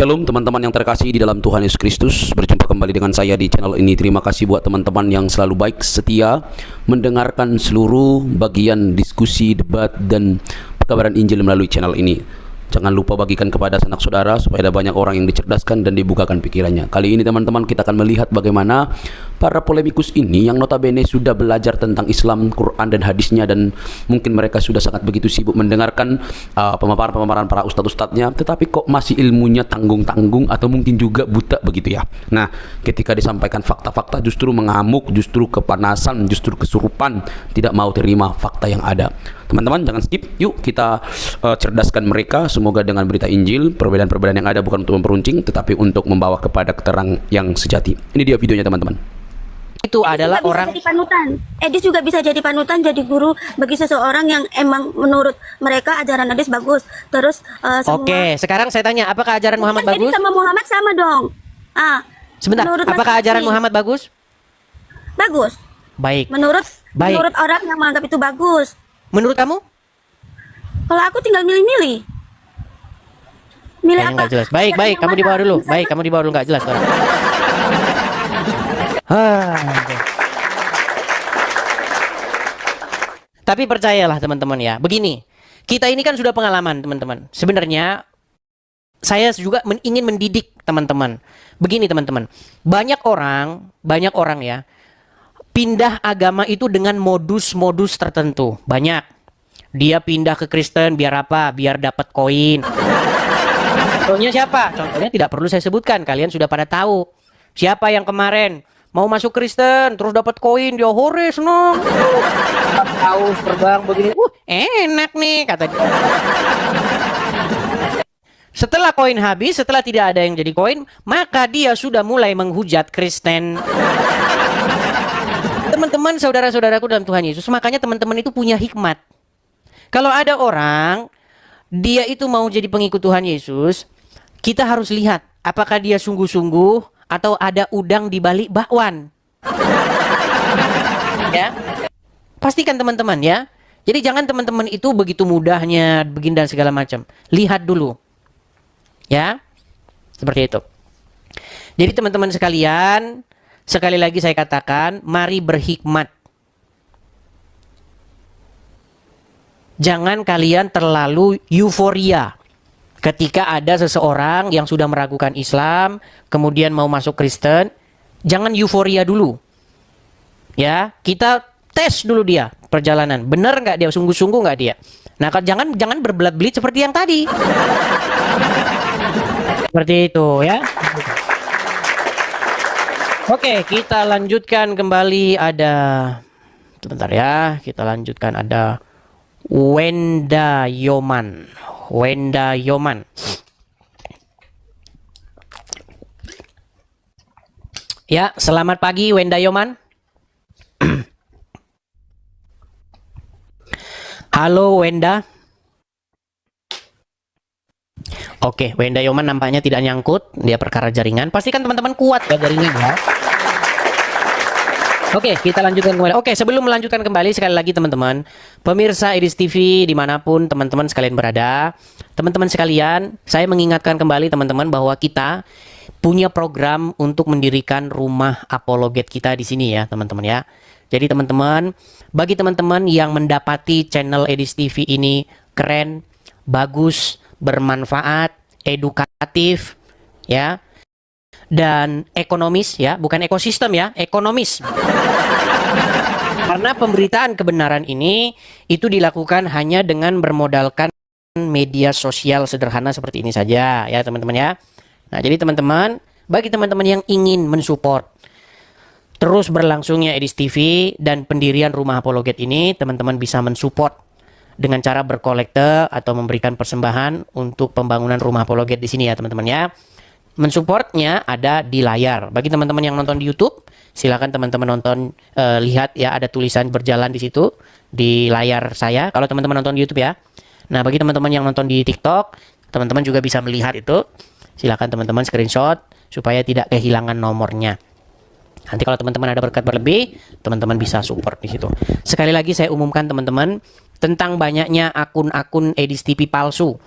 Shalom teman-teman yang terkasih di dalam Tuhan Yesus Kristus. Berjumpa kembali dengan saya di channel ini. Terima kasih buat teman-teman yang selalu baik setia mendengarkan seluruh bagian diskusi, debat, dan pekabaran Injil melalui channel ini. Jangan lupa bagikan kepada sanak saudara supaya ada banyak orang yang dicerdaskan dan dibukakan pikirannya. Kali ini teman-teman kita akan melihat bagaimana para polemikus ini yang notabene sudah belajar tentang Islam, Quran dan hadisnya, dan mungkin mereka sudah sangat begitu sibuk mendengarkan pemaparan-pemaparan para ustadz-ustadznya, tetapi kok masih ilmunya tanggung-tanggung atau mungkin juga buta begitu ya. Nah, ketika disampaikan fakta-fakta justru mengamuk, justru kepanasan, justru kesurupan, tidak mau terima fakta yang ada. Teman-teman jangan skip, yuk kita cerdaskan mereka. Semoga dengan berita Injil, perbedaan-perbedaan yang ada bukan untuk memperuncing, tetapi untuk membawa kepada keterang yang sejati. Ini dia videonya teman-teman. Itu adalah orang jadi panutan. Edis juga bisa jadi panutan, jadi guru bagi seseorang yang emang menurut mereka ajaran Edis bagus. Terus semua... Oke, sekarang saya tanya, apakah ajaran Muhammad Edis bagus? sama Muhammad sama dong. Sebentar, apakah ajaran Muhammad bagus? Bagus. Baik. Menurut Baik. menurut orang yang menganggap itu bagus. Menurut kamu? Kalau aku tinggal milih-milih. Milih Kayaknya apa? nggak jelas. Baik, Ajaran baik, yang kamu di mana? bawah dulu. Misalkan- Baik, kamu di bawah dulu, nggak jelas orang. Oke. Tapi percayalah teman-teman ya, begini, kita ini kan sudah pengalaman teman-teman. Sebenarnya saya juga ingin mendidik teman-teman. Begini teman-teman, banyak orang ya, pindah agama itu dengan modus-modus tertentu. Banyak. Dia pindah ke Kristen biar apa? Biar dapat koin. Contohnya siapa? Contohnya tidak perlu saya sebutkan, kalian sudah pada tahu. Siapa yang kemarin mau masuk Kristen terus dapat koin, dia hore seneng. Haus terbang begini. Enak nih kata dia. Setelah koin habis, setelah tidak ada yang jadi koin, maka dia sudah mulai menghujat Kristen. Teman-teman, saudara-saudaraku dalam Tuhan Yesus, makanya teman-teman itu punya hikmat. Kalau ada orang, dia itu mau jadi pengikut Tuhan Yesus, kita harus lihat apakah dia sungguh-sungguh atau ada udang di balik bakwan. Ya, pastikan teman-teman ya. Jadi jangan teman-teman itu begitu mudahnya begini dan segala macam. Lihat dulu. Ya, seperti itu. Jadi teman-teman sekalian, sekali lagi saya katakan, mari berhikmat. Jangan kalian terlalu euforia ketika ada seseorang yang sudah meragukan Islam, kemudian mau masuk Kristen. Jangan euforia dulu. Ya, kita tes dulu dia perjalanan. Benar nggak dia, sungguh-sungguh nggak dia. Nah, jangan berbelat-belit seperti yang tadi. Seperti itu ya. Oke, kita lanjutkan kembali. Ada, sebentar ya, kita lanjutkan. Ada Wenda Yoman. Ya, selamat pagi Wenda Yoman. Halo Wenda. Oke, Wenda Yoman nampaknya tidak nyangkut. Dia perkara jaringan. Pastikan teman-teman kuat ya jaringan ya. Oke, kita lanjutkan kembali. Oke, sebelum melanjutkan kembali, sekali lagi teman-teman, pemirsa Edis TV dimanapun teman-teman sekalian berada, teman-teman sekalian, saya mengingatkan kembali teman-teman bahwa kita punya program untuk mendirikan rumah apologet kita di sini ya teman-teman ya. Jadi teman-teman, bagi teman-teman yang mendapati channel Edis TV ini keren, bagus, bermanfaat, edukatif, ya, dan ekonomis ya, bukan ekosistem ya, ekonomis. Karena pemberitaan kebenaran ini itu dilakukan hanya dengan bermodalkan media sosial sederhana seperti ini saja ya teman-teman ya. Nah, jadi teman-teman, bagi teman-teman yang ingin mensupport terus berlangsungnya Edis TV dan pendirian rumah apologet ini, teman-teman bisa mensupport dengan cara berkolekte atau memberikan persembahan untuk pembangunan rumah apologet di sini ya teman-teman ya. Mensupportnya ada di layar. Bagi teman-teman yang nonton di YouTube, silakan teman-teman nonton, lihat ya, ada tulisan berjalan di situ di layar saya. Kalau teman-teman nonton di YouTube ya. Nah, bagi teman-teman yang nonton di TikTok, teman-teman juga bisa melihat itu. Silakan teman-teman screenshot supaya tidak kehilangan nomornya. Nanti kalau teman-teman ada berkat berlebih, teman-teman bisa support di situ. Sekali lagi saya umumkan teman-teman tentang banyaknya akun-akun Edis TV palsu.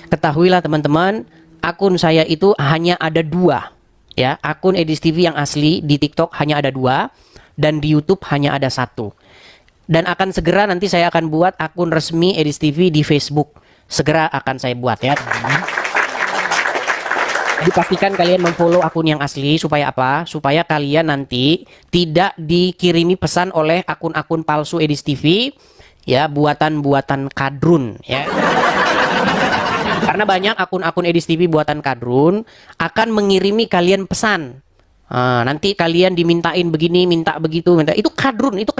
Ketahuilah teman-teman, akun saya itu hanya ada 2. Ya, akun Edis TV yang asli di TikTok hanya ada 2 dan di YouTube hanya ada 1. Dan akan segera nanti saya akan buat akun resmi Edis TV di Facebook. Segera akan saya buat ya. Jadi pastikan kalian memfollow akun yang asli supaya apa? Supaya kalian nanti tidak dikirimi pesan oleh akun-akun palsu Edis TV ya, buatan-buatan kadrun ya. Karena banyak akun-akun Edis TV buatan kadrun akan mengirimi kalian pesan. Nanti kalian dimintain begini, minta begitu, minta itu kadrun, itu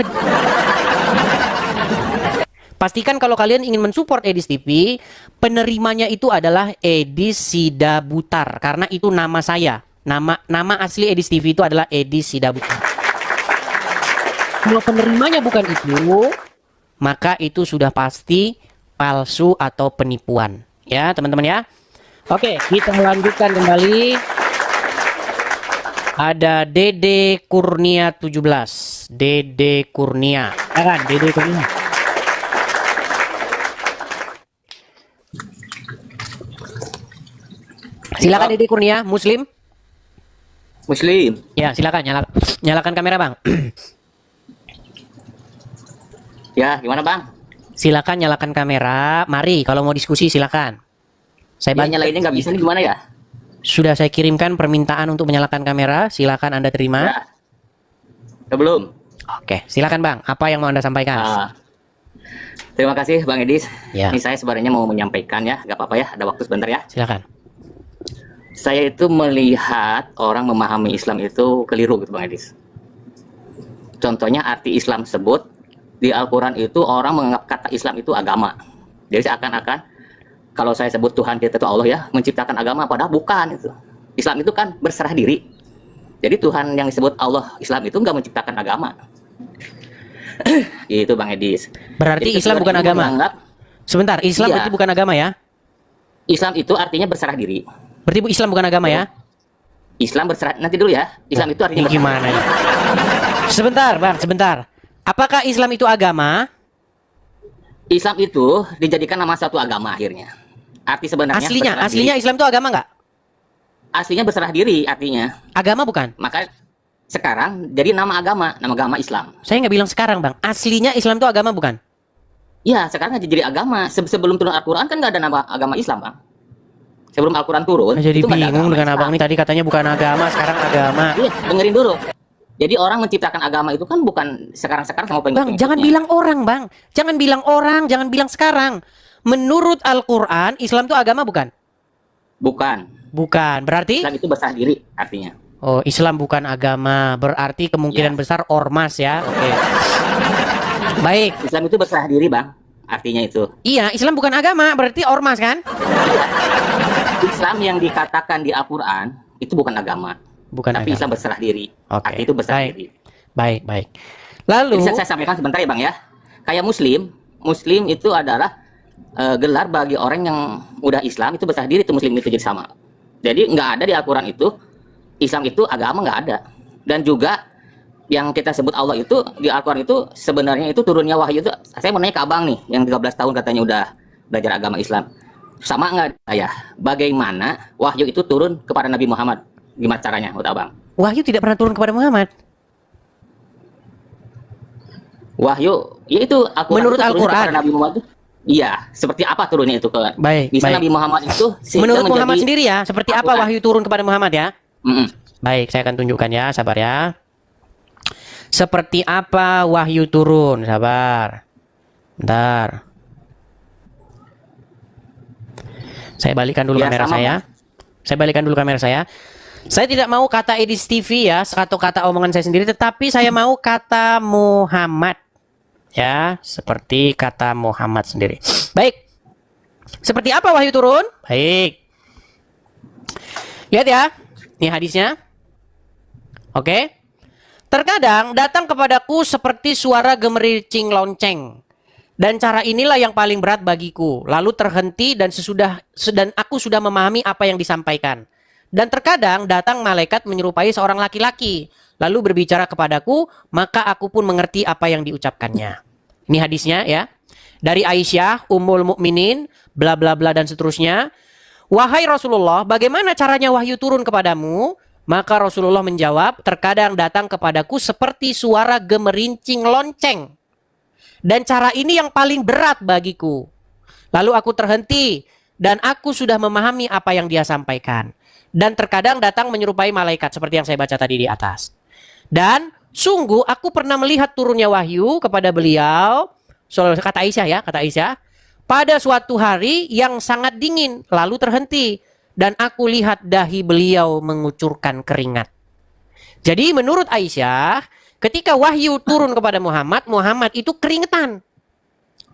pastikan kalau kalian ingin mensupport Edis TV, penerimanya itu adalah Edis Sidabutar karena itu nama saya. Nama asli Edis TV itu adalah Edis Sidabutar. Kalau penerimanya bukan itu, maka itu sudah pasti palsu atau penipuan. Ya, teman-teman ya. Oke, kita lanjutkan kembali. Ada Dede Kurnia 17. Dede Kurnia. Ya kan, Dede Kurnia. Silakan Dede Kurnia, Muslim. Muslim. Ya, silakan nyalakan kamera, Bang. Ya, gimana Bang? Silakan nyalakan kamera. Mari, kalau mau diskusi silakan. Saya Ya, nyalainnya nggak bisa nih, gimana ya? Sudah saya kirimkan permintaan untuk menyalakan kamera. Silakan Anda terima. Ya. Belum. Oke, silakan Bang. Apa yang mau Anda sampaikan? Terima kasih Bang Edis. Ya. Ini saya sebenarnya mau menyampaikan ya, nggak apa-apa ya, ada waktu sebentar ya. Silakan. Saya itu melihat orang memahami Islam itu keliru gitu Bang Edis. Contohnya arti Islam sebut di Al-Quran itu orang menganggap kata Islam itu agama. Jadi seakan-akan kalau saya sebut Tuhan kita itu Allah ya, menciptakan agama, padahal bukan itu. Islam itu kan berserah diri. Jadi Tuhan yang disebut Allah Islam itu nggak menciptakan agama. Itu Bang Edis. Berarti Jadi Islam bukan agama. Sebentar, Islam iya. berarti bukan agama ya? Islam itu artinya berserah diri. Berarti Islam bukan agama ya? Islam berserah, nanti dulu ya. Islam itu artinya Ini gimana ya? Sebentar, Bang, sebentar. Apakah Islam itu agama? Islam itu dijadikan nama satu agama akhirnya. Arti sebenarnya Aslinya Islam itu agama nggak? aslinya berserah diri artinya. Agama bukan? Maka sekarang jadi nama agama Islam. Saya nggak bilang sekarang, Bang. Aslinya Islam itu agama bukan? Iya, sekarang aja jadi agama. Sebelum turun Al-Quran kan nggak ada nama agama Islam, Bang. Sebelum Al-Quran turun, Jadi itu nggak ada bingung agama dengan Islam. abang ini tadi katanya bukan agama, sekarang agama. Iya, dengerin dulu. Jadi orang menciptakan agama itu kan bukan sekarang-sekarang sama Bang, pengikut-pengikutnya. jangan bilang orang, Bang. Jangan bilang orang, jangan bilang sekarang. Menurut Al-Quran, Islam itu agama bukan? Bukan. Bukan. Berarti? Islam itu berserah diri artinya. Oh, Islam bukan agama. Berarti kemungkinan Ya. besar ormas ya. Oke. Baik. Islam itu berserah diri, Bang. Artinya itu. Iya, Islam bukan agama. Berarti ormas kan? Islam yang dikatakan di Al-Quran itu bukan agama. Bukan Tapi agama. Islam berserah diri. Oke. Arti itu berserah Baik. diri. Baik, baik. Lalu, Jadi saya sampaikan sebentar ya Bang ya. Kayak Muslim itu adalah gelar bagi orang yang udah Islam itu berserah diri, itu Muslim itu jadi sama. Jadi nggak ada di Al-Quran itu Islam itu agama, nggak ada. Dan juga yang kita sebut Allah itu di Al-Quran itu sebenarnya itu turunnya wahyu itu. Saya mau nanya ke Abang nih yang 13 tahun katanya udah belajar agama Islam. Sama nggak ya? Bagaimana wahyu itu turun kepada Nabi Muhammad? Gimana caranya menurut Abang? wahyu tidak pernah turun kepada Muhammad. Wahyu, yaitu Al-Quran Menurut itu turunnya Al-Quran. kepada Nabi Muhammad itu. Iya, seperti apa turunnya itu ke? Baik, Bisa baik. Nabi Muhammad itu sehingga Menurut menjadi Muhammad sendiri ya, seperti apa Al-Quran. wahyu turun kepada Muhammad ya? Mm-mm. Baik, saya akan tunjukkan ya, sabar ya. Seperti apa wahyu turun, sabar. Bentar. Saya balikan dulu Ya, kamera sama, saya. Saya balikan dulu kamera saya. Saya tidak mau kata Edis TV ya, atau kata omongan saya sendiri, tetapi saya mau kata Muhammad. Ya, seperti kata Muhammad sendiri. Baik. Seperti apa wahyu turun? Baik. Lihat ya. Ini hadisnya. Oke. Terkadang datang kepadaku seperti suara gemericing lonceng. Dan cara inilah yang paling berat bagiku. Lalu terhenti dan aku sudah memahami apa yang disampaikan. Dan terkadang datang malaikat menyerupai seorang laki-laki. Lalu berbicara kepadaku, maka aku pun mengerti apa yang diucapkannya. Ini hadisnya ya. Dari Aisyah, Ummul Mukminin, bla bla bla dan seterusnya. "Wahai Rasulullah, bagaimana caranya wahyu turun kepadamu?" Maka Rasulullah menjawab, "Terkadang datang kepadaku seperti suara gemerincing lonceng. Dan cara ini yang paling berat bagiku. Lalu aku terhenti dan aku sudah memahami apa yang dia sampaikan. Dan terkadang datang menyerupai malaikat seperti yang saya baca tadi di atas. Dan sungguh aku pernah melihat turunnya wahyu kepada beliau," kata Aisyah ya, kata Aisyah, "pada suatu hari yang sangat dingin, lalu terhenti. Dan aku lihat dahi beliau mengucurkan keringat." Jadi menurut Aisyah, ketika wahyu turun kepada Muhammad, Muhammad itu keringetan.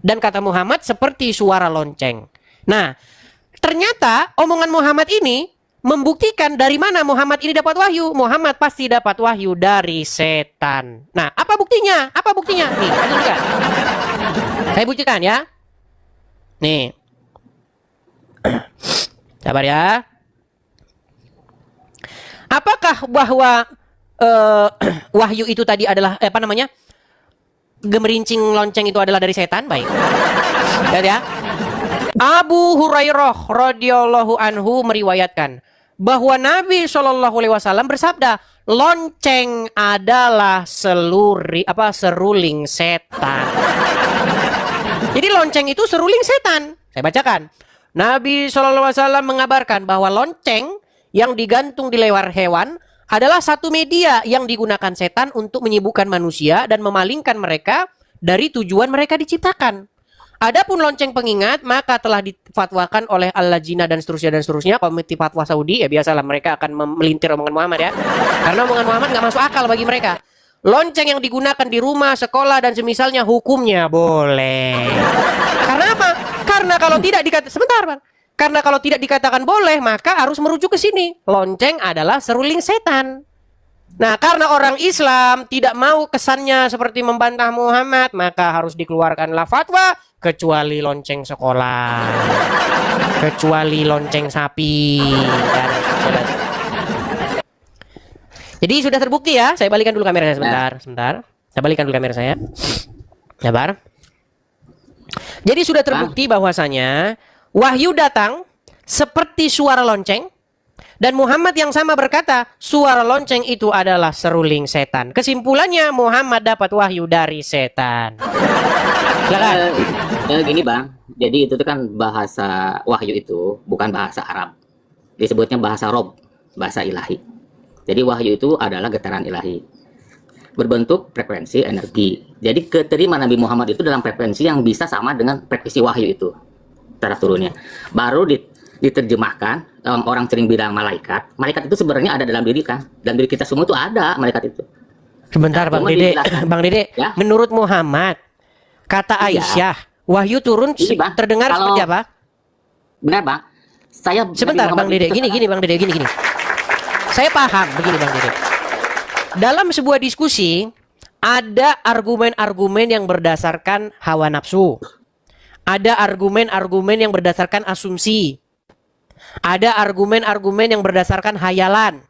Dan kata Muhammad seperti suara lonceng. Nah, ternyata omongan Muhammad ini membuktikan dari mana Muhammad ini dapat wahyu. Muhammad pasti dapat wahyu dari setan. Nah, apa buktinya? Apa buktinya? Nih, lanjutkan. Saya buktikan ya. Nih. Sabar ya. Apakah bahwa wahyu itu tadi adalah gemerincing lonceng itu adalah dari setan? Baik. Lihat ya. Abu Hurairah radhiyallahu anhu meriwayatkan bahwa Nabi SAW bersabda, "Lonceng adalah seruling setan." Jadi lonceng itu seruling setan. Saya bacakan. Nabi SAW mengabarkan bahwa lonceng yang digantung di leher hewan adalah satu media yang digunakan setan untuk menyibukkan manusia dan memalingkan mereka dari tujuan mereka diciptakan. Adapun lonceng pengingat maka telah difatwakan oleh Al-Lajnah dan seterusnya Komite Fatwa Saudi. Ya biasalah mereka akan melintir omongan Muhammad ya. Karena omongan Muhammad nggak masuk akal bagi mereka. Lonceng yang digunakan di rumah, sekolah dan semisalnya hukumnya boleh. Karena apa? Karena kalau tidak dikatakan sebentar, Bang. Karena kalau tidak dikatakan boleh, maka harus merujuk ke sini. Lonceng adalah seruling setan. Nah, karena orang Islam tidak mau kesannya seperti membantah Muhammad, maka harus dikeluarkanlah fatwa kecuali lonceng sekolah, kecuali lonceng sapi. Jadi sudah terbukti ya. Saya balikan dulu kamera saya sebentar. Saya balikan dulu kamera saya. Sabar. Jadi sudah terbukti bahwasanya wahyu datang seperti suara lonceng. Dan Muhammad yang sama berkata, suara lonceng itu adalah seruling setan. Kesimpulannya Muhammad dapat wahyu dari setan. Gini Bang, jadi itu tuh kan bahasa wahyu itu bukan bahasa Arab. Disebutnya bahasa Rob, bahasa ilahi. Jadi wahyu itu adalah getaran ilahi. Berbentuk frekuensi energi. Jadi keterima Nabi Muhammad itu dalam frekuensi yang bisa sama dengan frekuensi wahyu itu. Cara turunnya. Baru diterjemahkan, orang sering bilang malaikat. Malaikat itu sebenarnya ada dalam diri kan. Dalam diri kita semua itu ada malaikat itu. Sebentar Bang Dede. Bang Dede, ya? Menurut Muhammad, kata Aisyah, wahyu turun Bang, terdengar seperti apa? Benar Bang. Saya sebentar Bang Dede, gini Bang Dede, gini. Saya paham begini Bang Dede. Dalam sebuah diskusi ada argumen-argumen yang berdasarkan hawa nafsu. Ada argumen-argumen yang berdasarkan asumsi. Ada argumen-argumen yang berdasarkan hayalan.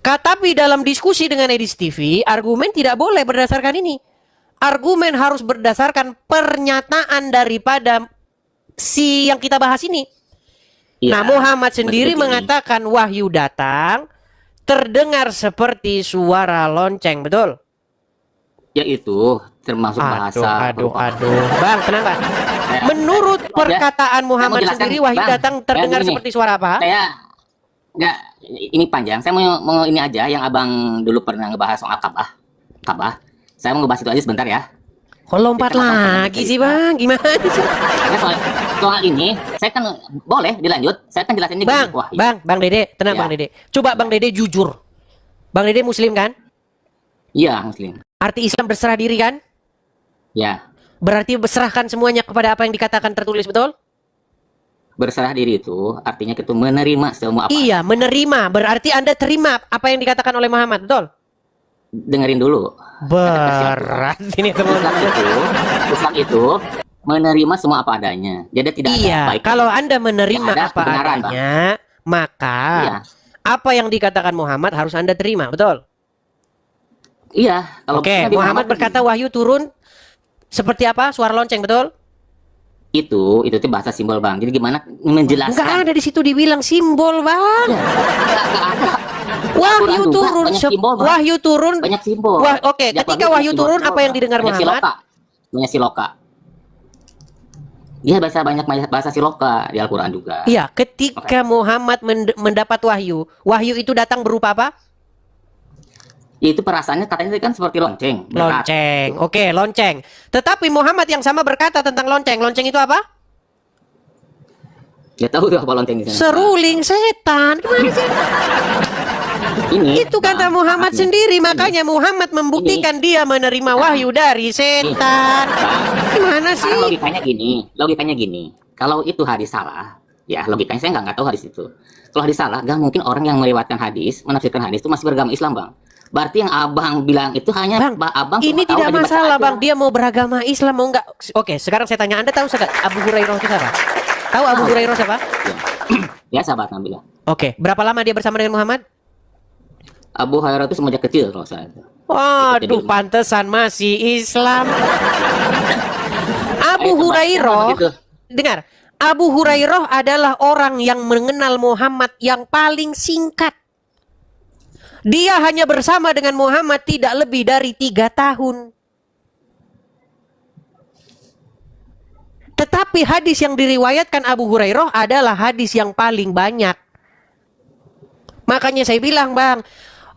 Tapi dalam diskusi dengan Edis TV, argumen tidak boleh berdasarkan ini. Argumen harus berdasarkan pernyataan daripada si yang kita bahas ini. Ya, nah, Muhammad sendiri mengatakan wahyu datang terdengar seperti suara lonceng, betul? Ya itu termasuk bahasa. Aduh. Bang, tenang Bang. Menurut perkataan Muhammad sendiri wahyu datang terdengar seperti suara apa? Saya enggak, ini panjang. Saya mau ini aja yang Abang dulu pernah ngebahas soal Ka'bah. Saya mau ngebahas itu aja sebentar ya. Kok lompat lagi sih Bang? Gimana sih? Soal ini, saya kan boleh dilanjut. Saya kan jelasin ini. Bang Dede, tenang ya. Bang Dede. Coba Bang Dede jujur. Bang Dede Muslim kan? Iya, Muslim. Arti Islam berserah diri kan? Ya. Berarti berserahkan semuanya kepada apa yang dikatakan tertulis, betul? Berserah diri itu artinya kita menerima semua apa. Iya, menerima. Berarti Anda terima apa yang dikatakan oleh Muhammad, betul? Dengerin dulu. Berat ini teman-teman. Islam itu menerima semua apa adanya. Jadi tidak ada baik. Kalau Anda menerima apa adanya, maka apa yang dikatakan Muhammad harus Anda terima, betul? Iya. Oke, Muhammad berkata wahyu turun seperti apa? Suara lonceng, betul? itu tuh bahasa simbol Bang. Jadi gimana menjelaskan? Enggak ada di situ dibilang simbol, Bang. Nggak ada. Wahyu Al-Quran juga turun, banyak simbol, Bang. wahyu turun. Banyak simbol. Oke, Di ketika Al-Quran wahyu simbol, turun apa yang Bang. didengar Banyak Muhammad? siloka. Banyak siloka. Iya, banyak bahasa siloka di Al-Quran juga. Iya, ketika Muhammad mendapat wahyu, wahyu itu datang berupa apa? Itu perasaannya katanya kan seperti lonceng. berat. Lonceng. Oke, lonceng. Tetapi Muhammad yang sama berkata tentang lonceng. Lonceng itu apa? Ya tahu tuh apa lonceng di sana. Seruling setan. Gimana sih? Ini Itu kata Bang, Muhammad maaf nih. sendiri. Makanya Muhammad membuktikan dia menerima wahyu dari setan. Gimana sih? Sekarang logikanya gini. Kalau itu hadis salah, ya logikanya saya nggak tahu hadis itu. Kalau hadis salah, nggak mungkin orang yang meriwayatkan hadis, menafsirkan hadis itu masih beragama Islam, Bang. Berarti yang abang bilang itu hanya Bang, abang ini cuma tahu tidak dibaca masalah, aja. Bang. Dia mau beragama Islam mau enggak? Oke, sekarang saya tanya, Anda tahu enggak Abu Hurairah itu siapa? Tahu Abu Hurairah siapa? Ya sahabat Nabi lah. Oke, berapa lama dia bersama dengan Muhammad? Abu Hurairah itu semenjak kecil kalau saya itu. Waduh, pantesan masih Islam. Abu Ayo, coba, Hurairah, begitu. dengar. Abu Hurairah adalah orang yang mengenal Muhammad yang paling singkat. Dia hanya bersama dengan Muhammad tidak lebih dari 3 tahun. Tetapi hadis yang diriwayatkan Abu Hurairah adalah hadis yang paling banyak. Makanya saya bilang, Bang,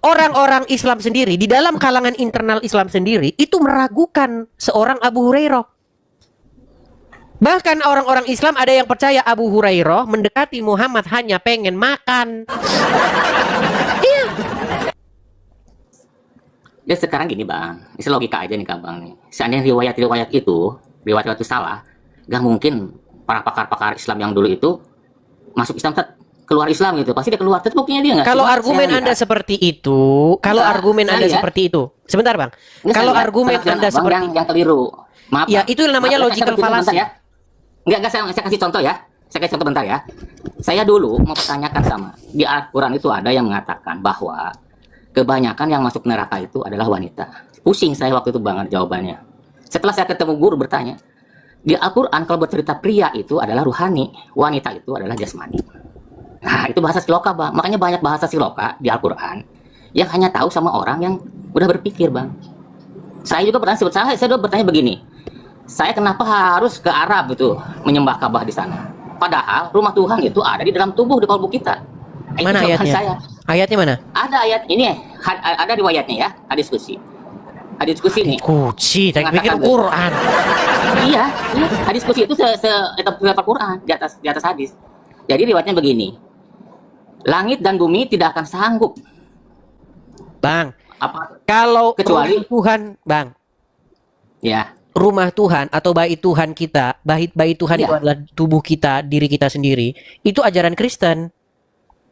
orang-orang Islam sendiri, di dalam kalangan internal Islam sendiri, itu meragukan seorang Abu Hurairah. Bahkan orang-orang Islam ada yang percaya Abu Hurairah mendekati Muhammad hanya pengen makan. Iya. Ya sekarang gini Bang, ini logika aja nih Kak Bang nih. Seandainya riwayat itu salah, gak mungkin para pakar-pakar Islam yang dulu itu masuk Islam keluar Islam gitu. Pasti dia keluar, tapi buktinya dia nggak. Kalau Cuma argumen saya Anda lihat. seperti itu, kalau Enggak, argumen saya Anda lihat. seperti itu. Sebentar, Bang. Nggak, Kalau saya lihat argumen penafsiran Anda Abang seperti yang keliru. Maaf. Ya, Bang. itu namanya Maaf, logical saya bentar fallacy. ya. Enggak, saya kasih contoh ya. Saya kasih contoh bentar ya. Saya dulu mempertanyakan sama di Al-Quran itu ada yang mengatakan bahwa kebanyakan yang masuk neraka itu adalah wanita. Pusing saya waktu itu banget jawabannya. Setelah saya ketemu guru bertanya, di Al-Quran kalau bercerita pria itu adalah ruhani, wanita itu adalah jasmani. Nah, itu bahasa siloka, Bang. Makanya banyak bahasa siloka di Al-Quran yang hanya tahu sama orang yang udah berpikir, Bang. Saya juga dulu bertanya begini. Saya kenapa harus ke Arab itu menyembah Ka'bah di sana? Padahal rumah Tuhan itu ada di dalam tubuh di kalbu kita. Itu Mana jawaban ayatnya? saya. Ayatnya mana? Ada ayat ini, ada riwayatnya ya, ada diskusi. Ada diskusi nih. Kuci, saya pikir Mengatakan Quran. Iya, ada diskusi itu Al-Quran di atas hadis. Jadi riwayatnya begini. Langit dan bumi tidak akan sanggup Bang, apa kalau Kecuali- rumah Tuhan, Bang, ya. rumah Tuhan atau bait Tuhan kita, bait Tuhan Iya. itu adalah tubuh kita, diri kita sendiri, itu ajaran Kristen.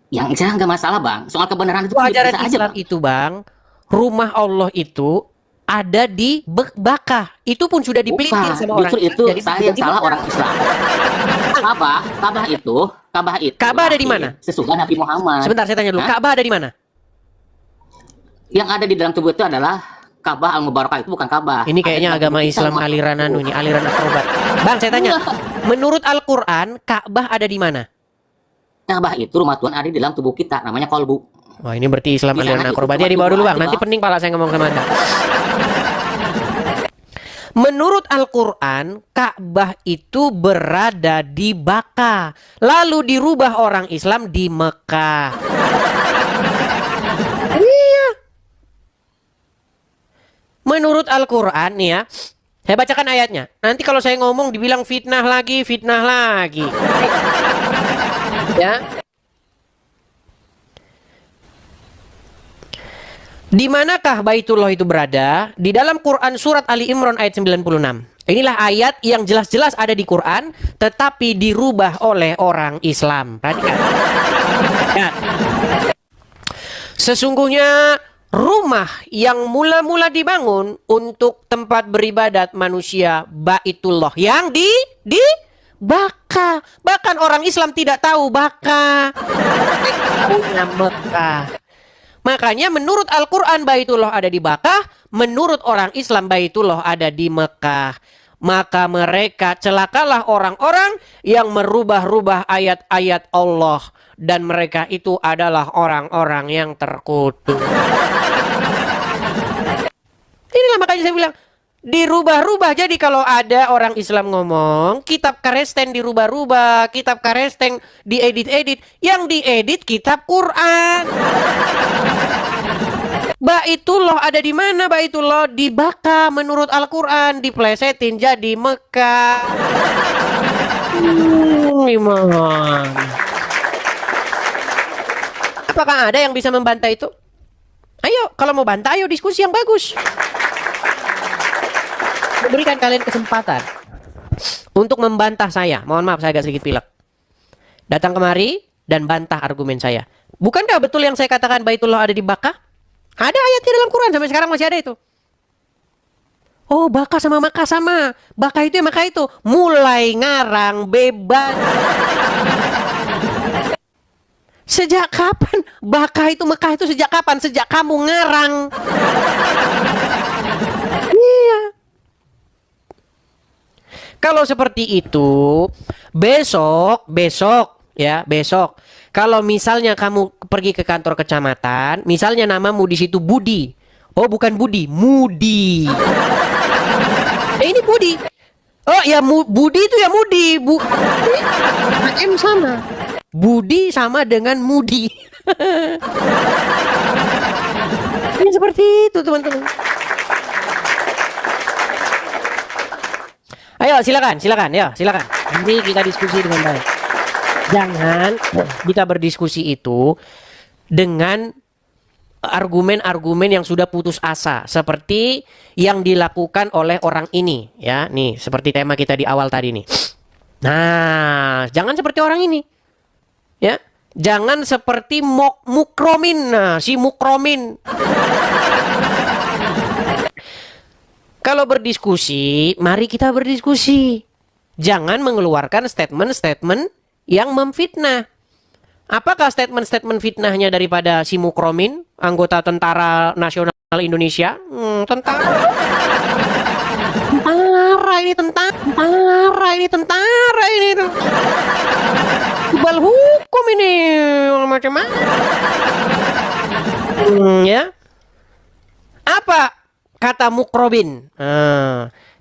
Yang saya nggak masalah bang, soal kebenaran itu Ajaran bisa aja Islam bang. itu, Bang, rumah Allah itu ada di Bakah. Itu pun sudah dipelintir Bukan, sama orang justru Islam, itu jadi saya jadi yang salah Mekah. orang Islam. Ka'bah itu Ka'bah ada di lahir mana? Sesudah Nabi Muhammad. Sebentar, saya tanya dulu. Hah? Ka'bah ada di mana? Yang ada di dalam tubuh itu adalah Ka'bah al-Mubarakah, itu bukan Ka'bah. Ini kayaknya Ada di agama tubuh kita, Islam Mas. aliran anu ini, aliran akrobat. Bang, saya tanya. Menurut Al-Qur'an, Ka'bah ada di mana? Ka'bah itu rumah Tuhan ada di dalam tubuh kita, namanya kolbu. Wah, ini berarti Islam Di sana aliran itu akrobat. cuma Ya, dibawa dua dulu, Bang. aja, Nanti Bang. pening pala saya ngomong sama Anda. Menurut Al-Qur'an, Ka'bah itu berada di Bakah. Lalu dirubah orang Islam di Mekah. Iya. Menurut Al-Qur'an nih ya. Saya bacakan ayatnya. Nanti kalau saya ngomong dibilang fitnah lagi, fitnah lagi. Ya. Di manakah Baitullah itu berada? Di dalam Quran surat Ali Imran ayat 96. Inilah ayat yang jelas-jelas ada di Quran, tetapi dirubah oleh orang Islam. Perhatikan. Ya. Sesungguhnya rumah yang mula-mula dibangun untuk tempat beribadat manusia Baitullah yang di Bakah. Bahkan orang Islam tidak tahu Bakah. Punya Mekah. Makanya menurut Al-Quran Baitullah ada di Bakah, menurut orang Islam Baitullah ada di Mekah. maka mereka celakalah orang-orang yang merubah-rubah ayat-ayat Allah, dan mereka itu adalah orang-orang yang terkutuk. Inilah makanya saya bilang dirubah-rubah. Jadi kalau ada orang Islam ngomong kitab Karesten dirubah-rubah, kitab Karesten diedit-edit, yang diedit kitab Quran. Baitullah ada di mana? Baitullah di Baka menurut Al-Quran, diplesetin jadi Mekah. Iman. Apakah ada yang bisa membantah itu? Ayo, kalau mau bantah, ayo diskusi yang bagus. Berikan kalian kesempatan untuk membantah saya. Mohon maaf, saya agak sedikit pilek. Datang kemari dan bantah argumen saya. Bukankah betul yang saya katakan Baitullah ada di Baka? Ada ayatnya dalam Quran, sampai sekarang masih ada itu. Oh, Baka sama Makkah sama. Baka itu ya Makkah itu. Mulai ngarang bebas. Sejak kapan? Baka itu Mekah itu sejak kapan? Sejak kamu ngarang. Iya. Kalau seperti itu, besok, kalau misalnya kamu pergi ke kantor kecamatan, misalnya namamu di situ Budi. Oh, bukan Budi, Mudi. Ini Budi. Oh, ya Budi itu ya Mudi. M sama. Budi sama dengan Mudi. Ini seperti itu, teman-teman. Ayo, silakan. Nanti kita diskusi dengan baik. Jangan kita berdiskusi itu dengan argumen-argumen yang sudah putus asa, seperti yang dilakukan oleh orang ini, ya. Nih, seperti tema kita di awal tadi nih. Nah, jangan seperti orang ini. Ya, jangan seperti Mukromin. Nah, si Mukromin. Kalau berdiskusi, mari kita berdiskusi. Jangan mengeluarkan statement-statement yang memfitnah. Apakah statement-statement fitnahnya daripada si Mukromin, anggota Tentara Nasional Indonesia? Tentara ini. Kebal hukum ini macam-macam. Ya. Apa kata Mukromin?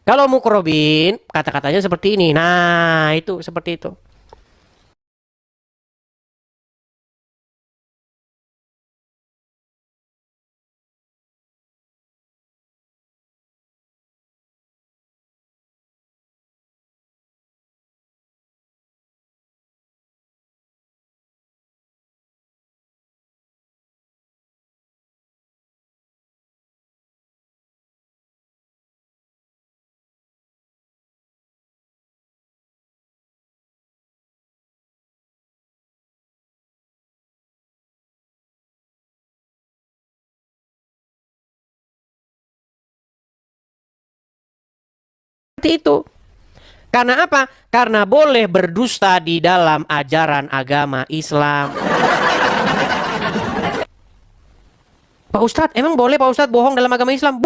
Kalau Mukromin kata-katanya seperti ini. Nah, itu seperti itu. Seperti itu. Karena apa? Karena boleh berdusta di dalam ajaran agama Islam. Pak Ustadz, emang boleh Pak Ustadz bohong dalam agama Islam?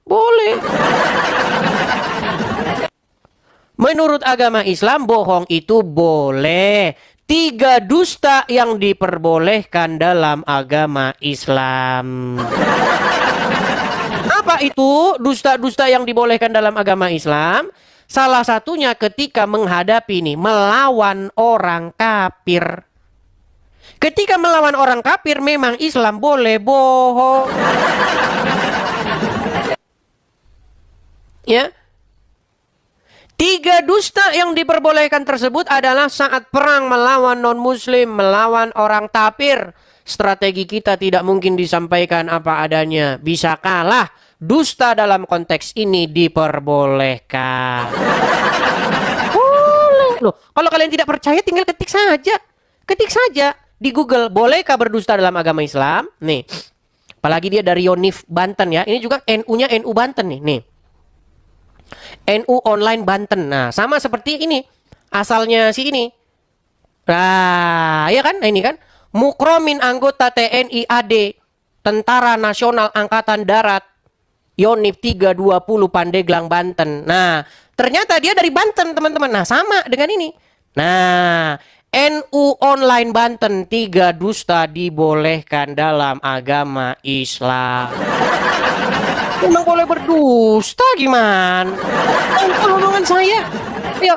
Boleh. Menurut agama Islam, bohong itu boleh. 3 dusta yang diperbolehkan dalam agama Islam. Apa itu dusta-dusta yang dibolehkan dalam agama Islam? Salah satunya ketika menghadapi melawan orang kafir. Ketika melawan orang kafir memang Islam boleh bohong. Ya. 3 dusta yang diperbolehkan tersebut adalah saat perang melawan non-muslim, melawan orang kafir. Strategi kita tidak mungkin disampaikan apa adanya. Bisa kalah. Dusta dalam konteks ini diperbolehkan. Boleh. Loh, kalau kalian tidak percaya tinggal ketik saja. Ketik saja di Google, bolehkah berdusta dalam agama Islam? Nih. Apalagi dia dari Yonif Banten ya. Ini juga NU-nya NU Banten nih. Nih. NU Online Banten. Nah, sama seperti ini. Asalnya si ini. Nah, ya kan? Nah, ini kan. Mukromin anggota TNI AD, Tentara Nasional Angkatan Darat. Yonif 320 Pandeglang, Banten. Nah, ternyata dia dari Banten, teman-teman. Nah, sama dengan ini. Nah, NU Online Banten, 3 dusta dibolehkan dalam agama Islam. Memang boleh berdusta gimana? Omongan saya. Ayo,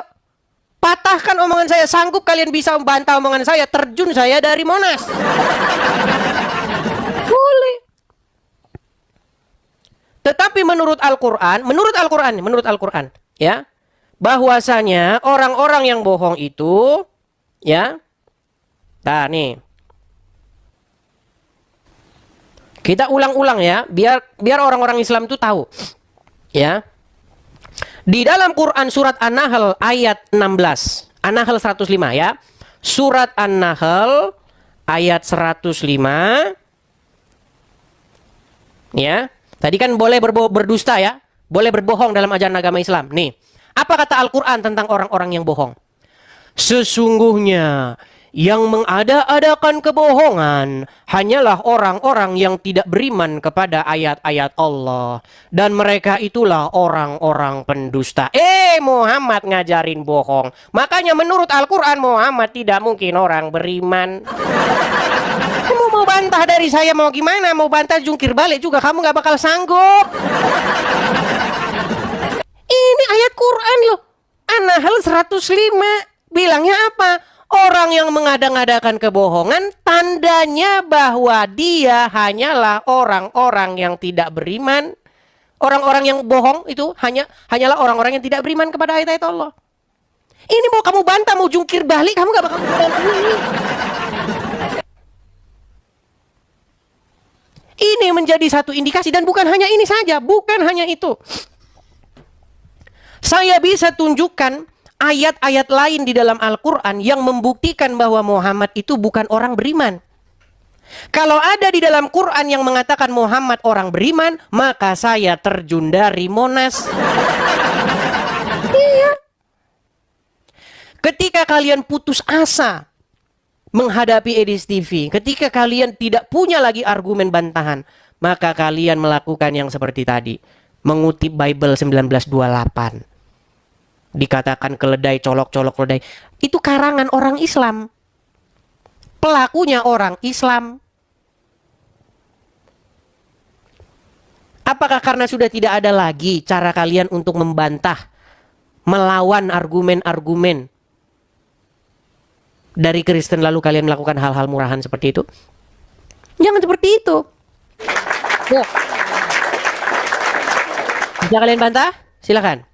patahkan omongan saya. Sanggup kalian bisa membantah omongan saya? Terjun saya dari Monas. Boleh. Tetapi menurut Al-Quran, ya, bahwasanya orang-orang yang bohong itu, ya, nah nih, kita ulang-ulang ya, biar orang-orang Islam itu tahu, ya. Di dalam Quran surat An-Nahl ayat 16, An-Nahl 105 ya, surat An-Nahl ayat 105, ya. Tadi kan boleh berdusta ya, boleh berbohong dalam ajaran agama Islam. Nih, apa kata Al-Quran tentang orang-orang yang bohong? Sesungguhnya yang mengada-adakan kebohongan hanyalah orang-orang yang tidak beriman kepada ayat-ayat Allah. Dan mereka itulah orang-orang pendusta. Muhammad ngajarin bohong. Makanya menurut Al-Quran Muhammad tidak mungkin orang beriman. Kamu mau bantah dari saya mau gimana? Mau bantah jungkir balik juga kamu gak bakal sanggup. Ini ayat Quran loh. An-Nahl 105. Bilangnya apa? Orang yang mengada-ngadakan kebohongan tandanya bahwa dia hanyalah orang-orang yang tidak beriman. Orang-orang yang bohong itu hanyalah orang-orang yang tidak beriman kepada ayat-ayat Allah. Ini mau kamu bantah, mau jungkir balik, kamu gak bakal bantah ini. Ini menjadi satu indikasi dan bukan hanya ini saja, bukan hanya itu. Saya bisa tunjukkan ayat-ayat lain di dalam Al-Quran yang membuktikan bahwa Muhammad itu bukan orang beriman. Kalau ada di dalam Quran yang mengatakan Muhammad orang beriman, maka saya terjun dari Monas. Iya. Ketika kalian putus asa menghadapi Edis TV, ketika kalian tidak punya lagi argumen bantahan, maka kalian melakukan yang seperti tadi, mengutip Bible 1928. Dikatakan keledai, colok-colok keledai. Itu karangan orang Islam. Pelakunya orang Islam. Apakah karena sudah tidak ada lagi cara kalian untuk membantah, melawan argumen-argumen dari Kristen lalu kalian melakukan hal-hal murahan seperti itu? Jangan seperti itu. Ya. Bisa kalian bantah? Silakan.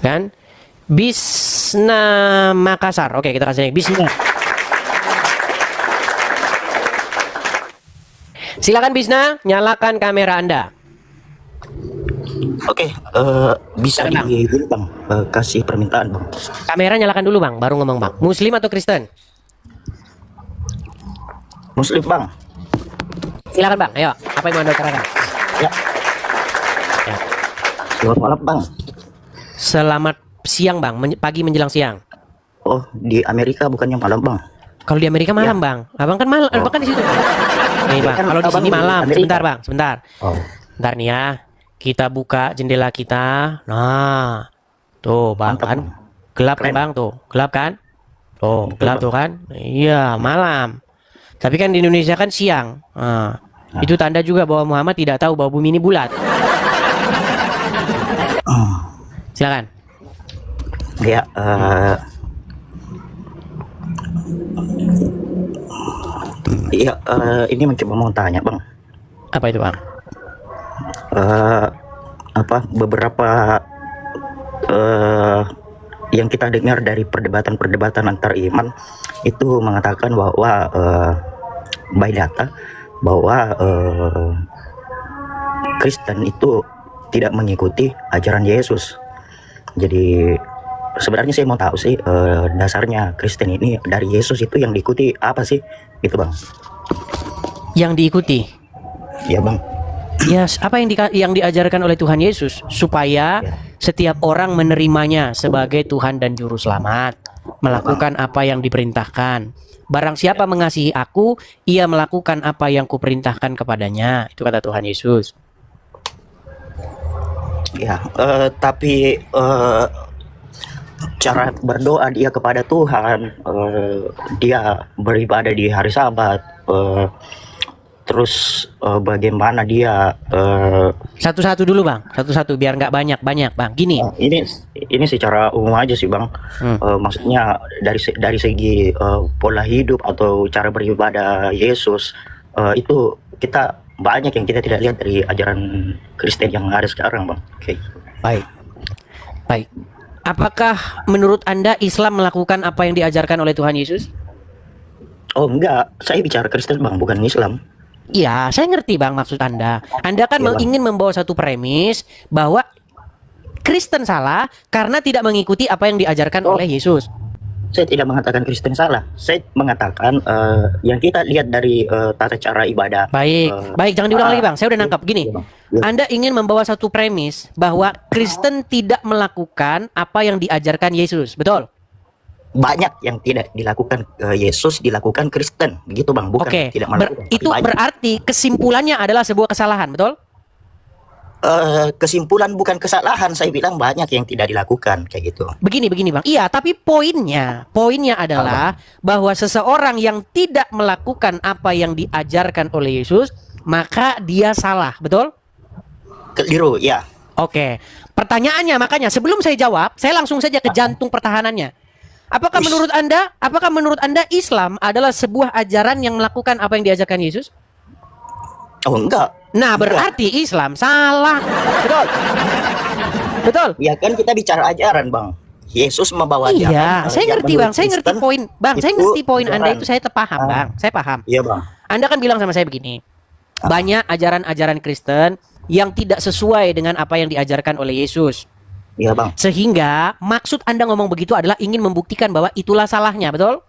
Kan? Bisna Makassar. Oke, kita kasih Bisna. Silakan Bisna, nyalakan kamera Anda. Oke, bisa di ini Bang, kasih permintaan Bang. Kamera nyalakan dulu Bang, baru ngomong Bang. Muslim atau Kristen? Muslim Bang. Silakan Bang, ayo. Apa yang mau Anda utarakan? Ya. Selamat malam Bang. Selamat siang Bang, pagi menjelang siang. Oh, di Amerika bukannya malam Bang? Kalau di Amerika malam Bang, abang kan malam, abang kan di situ. Nih Bang, kalau di sini malam. Sebentar Bang, sebentar. Bentar nih ya. Kita buka jendela kita. Nah, tuh Bang. Mantap, kan Bang. Gelap kan Bang tuh, gelap kan? Tuh, gelap tuh kan? Iya, malam. Tapi kan di Indonesia kan siang. Nah, itu tanda juga bahwa Muhammad tidak tahu bahwa bumi ini bulat. Silakan. Ya, ini mencoba mau tanya Bang. Apa itu Bang? Beberapa yang kita dengar dari perdebatan antar iman itu mengatakan bahwa by data bahwa Kristen itu tidak mengikuti ajaran Yesus. Jadi sebenarnya saya mau tahu sih dasarnya Kristen ini dari Yesus itu yang diikuti apa sih, gitu Bang? Yang diikuti? Ya Bang. Ya, apa yang diajarkan oleh Tuhan Yesus supaya setiap orang menerimanya sebagai Tuhan dan Juru Selamat. melakukan apa yang diperintahkan. Barang siapa mengasihi aku, ia melakukan apa yang kuperintahkan kepadanya. Itu kata Tuhan Yesus. Ya, tapi cara berdoa dia kepada Tuhan, dia beribadah di hari Sabat, terus bagaimana dia Satu-satu dulu bang, satu-satu biar nggak banyak-banyak bang. Gini, ini secara umum aja sih bang. Maksudnya dari segi pola hidup atau cara beribadah Yesus, itu kita banyak yang kita tidak lihat dari ajaran Kristen yang ada sekarang bang. Oke. baik. Apakah menurut Anda Islam melakukan apa yang diajarkan oleh Tuhan Yesus? Oh enggak, saya bicara Kristen bang, bukan Islam. Iya, saya ngerti bang maksud Anda. Anda kan Iya, Bang. ingin membawa satu premis bahwa Kristen salah karena tidak mengikuti apa yang diajarkan oleh Yesus. Saya tidak mengatakan Kristen salah. Saya mengatakan yang kita lihat dari tata cara ibadah. Baik, jangan diulang lagi bang. Saya udah nangkap. Gini, Ya. Anda ingin membawa satu premis bahwa Kristen tidak melakukan apa yang diajarkan Yesus, betul? Banyak yang tidak dilakukan Yesus dilakukan Kristen, begitu bang. Bukan Oke, tidak melakukan. itu Banyak. berarti kesimpulannya adalah sebuah kesalahan, betul? Kesimpulan bukan kesalahan. Saya bilang banyak yang tidak dilakukan kayak gitu. Begini bang. Iya, tapi poinnya adalah bahwa seseorang yang tidak melakukan apa yang diajarkan oleh Yesus, maka dia salah, betul? Keliru, ya. Oke. Pertanyaannya makanya sebelum saya jawab, saya langsung saja ke jantung pertahanannya. Apakah menurut Anda Islam adalah sebuah ajaran yang melakukan apa yang diajarkan Yesus? Oh enggak. Nah, berarti Islam salah. Betul. Betul. Ya kan kita bicara ajaran bang. Yesus membawa Iya, ajaran, saya ngerti menurut bang, saya ngerti Kristen poin, bang, saya itu ngerti poin Anda ajaran. itu, saya paham bang, saya paham. Iya bang. Anda kan bilang sama saya begini, banyak ajaran-ajaran Kristen yang tidak sesuai dengan apa yang diajarkan oleh Yesus. Iya bang. Sehingga maksud Anda ngomong begitu adalah ingin membuktikan bahwa itulah salahnya, betul?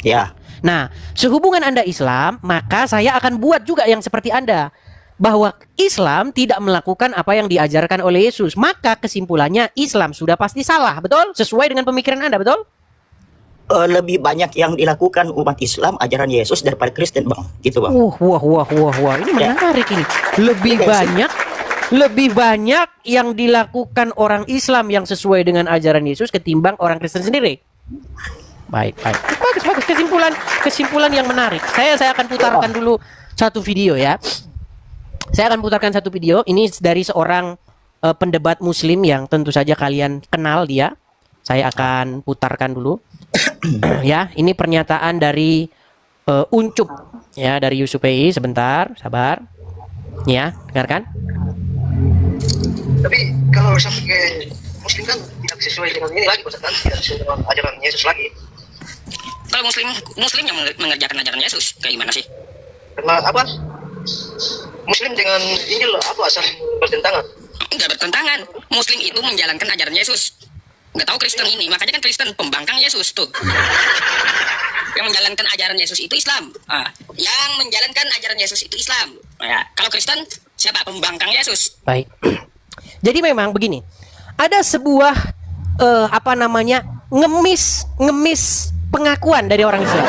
Ya. Nah, sehubungan Anda Islam, maka saya akan buat juga yang seperti Anda. Bahwa Islam tidak melakukan apa yang diajarkan oleh Yesus. Maka kesimpulannya Islam sudah pasti salah, betul? Sesuai dengan pemikiran Anda, betul? Lebih banyak yang dilakukan umat Islam ajaran Yesus daripada Kristen bang. Gitu bang. Wah. Ini menarik ini. Lebih banyak yang dilakukan orang Islam yang sesuai dengan ajaran Yesus ketimbang orang Kristen sendiri. Baik. Bagus. Kesimpulan yang menarik. Saya akan putarkan dulu satu video ya. Saya akan putarkan satu video. Ini dari seorang pendebat Muslim yang tentu saja kalian kenal dia. Saya akan putarkan dulu. Ya, ini pernyataan dari Uncup ya, dari USUPI. Sebentar, sabar. Ya, dengarkan. Tapi kalau sampai ke Muslim kan tidak sesuai dengan ini lagi, Ustaz, kan tidak sesuai dengan ajaran Yesus lagi. Kalau Muslim yang mengerjakan ajaran Yesus, kayak gimana sih? Karena apa? Muslim dengan Injil apa asal bertentangan? Enggak bertentangan. Muslim itu menjalankan ajaran Yesus. Enggak tahu Kristen ini, makanya kan Kristen pembangkang Yesus tuh. Yang menjalankan ajaran Yesus itu Islam. Yang menjalankan ajaran Yesus itu Islam. Kalau Kristen siapa? Pembangkang Yesus. Baik. Jadi memang begini. Ada sebuah ngemis pengakuan dari orang Islam.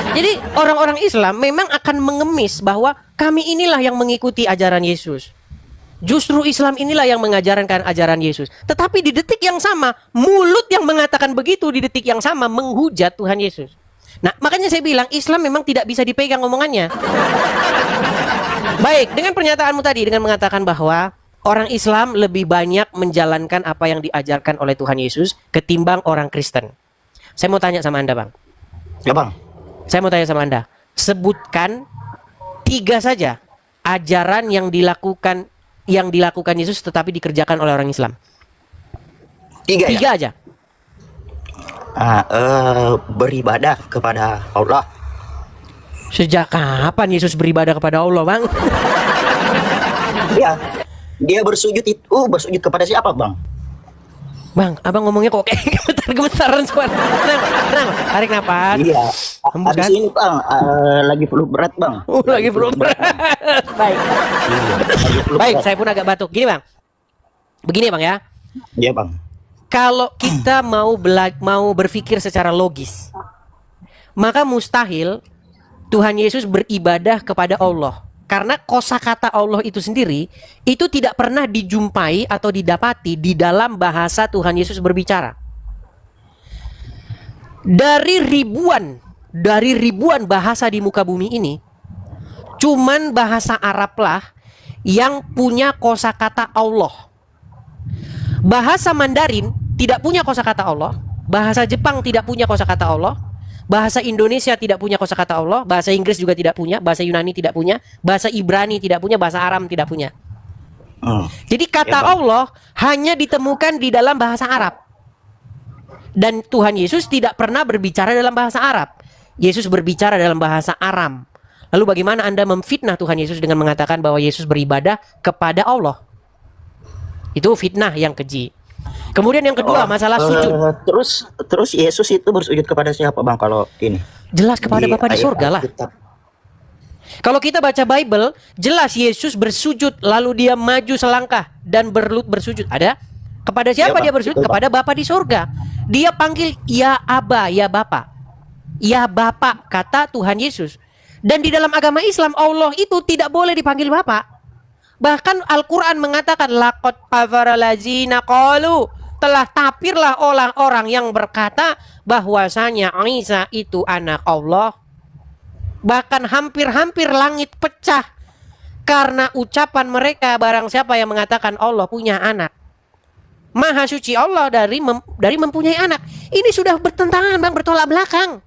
Jadi orang-orang Islam memang akan mengemis bahwa kami inilah yang mengikuti ajaran Yesus. Justru Islam inilah yang mengajarkan ajaran Yesus. Tetapi di detik yang sama, mulut yang mengatakan begitu di detik yang sama menghujat Tuhan Yesus. Nah, makanya saya bilang Islam memang tidak bisa dipegang omongannya. Baik, dengan pernyataanmu tadi dengan mengatakan bahwa orang Islam lebih banyak menjalankan apa yang diajarkan oleh Tuhan Yesus ketimbang orang Kristen. Saya mau tanya sama Anda, Bang. Ya bang. Saya mau tanya sama Anda. Sebutkan 3 saja ajaran yang dilakukan Yesus tetapi dikerjakan oleh orang Islam. 3 ya. 3 aja. Beribadah kepada Allah. Sejak kapan Yesus beribadah kepada Allah, Bang? Dia bersujud kepada siapa bang? Bang, abang ngomongnya kok kayak gemetar-gemetaran suara. Tenang, tarik napas. Iya. Hembuskan. Habis ini bang, lagi flu berat bang. Lagi belum berat. Baik. Lagi flu Baik, berat. saya pun agak batuk. Gini, Bang. Begini, Bang ya. Iya bang. kalau kita mau berpikir secara logis, maka mustahil Tuhan Yesus beribadah kepada Allah. Karena kosakata Allah itu sendiri itu tidak pernah dijumpai atau didapati di dalam bahasa Tuhan Yesus berbicara. Dari ribuan bahasa di muka bumi ini, cuman bahasa Arab lah yang punya kosakata Allah. Bahasa Mandarin tidak punya kosakata Allah, bahasa Jepang tidak punya kosakata Allah, bahasa Indonesia tidak punya kosakata Allah, bahasa Inggris juga tidak punya, bahasa Yunani tidak punya, bahasa Ibrani tidak punya, bahasa Aram tidak punya. Jadi kata Allah hanya ditemukan di dalam bahasa Arab. Dan Tuhan Yesus tidak pernah berbicara dalam bahasa Arab. Yesus berbicara dalam bahasa Aram. Lalu bagaimana Anda memfitnah Tuhan Yesus dengan mengatakan bahwa Yesus beribadah kepada Allah? Itu fitnah yang keji. Kemudian yang kedua, masalah sujud. Terus Yesus itu bersujud kepada siapa, Bang, kalau ini? Jelas kepada Bapa di surga lah. Kalau kita baca Bible, jelas Yesus bersujud lalu dia maju selangkah dan berlutut bersujud. Ada? Kepada siapa dia bersujud? Kepada Bapa di surga. Dia panggil ya Aba, ya Bapa. Ya Bapa, kata Tuhan Yesus. Dan di dalam agama Islam, Allah itu tidak boleh dipanggil Bapa. Bahkan Al-Quran mengatakan laqad kafara lazina qalu, telah tapirlah orang-orang yang berkata bahwasanya Isa itu anak Allah. Bahkan hampir-hampir langit pecah karena ucapan mereka, barang siapa yang mengatakan Allah punya anak. Maha suci Allah dari mempunyai anak. Ini sudah bertentangan, Bang, bertolak belakang.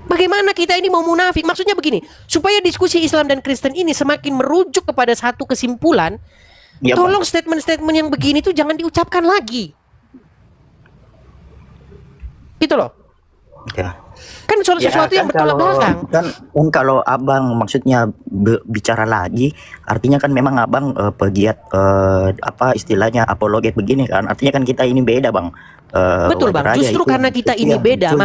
Bagaimana kita ini mau munafik? Maksudnya begini, supaya diskusi Islam dan Kristen ini semakin merujuk kepada satu kesimpulan, tolong statement-statement yang begini tuh jangan diucapkan lagi. Gitu loh. Ya. Kan soal sesuatu yang bertolak belakang. Kan kalau Abang maksudnya bicara lagi, artinya kan memang Abang pegiat apa istilahnya apologet begini kan. Artinya kan kita ini beda, Bang. Betul, Bang. Justru karena kita ini beda,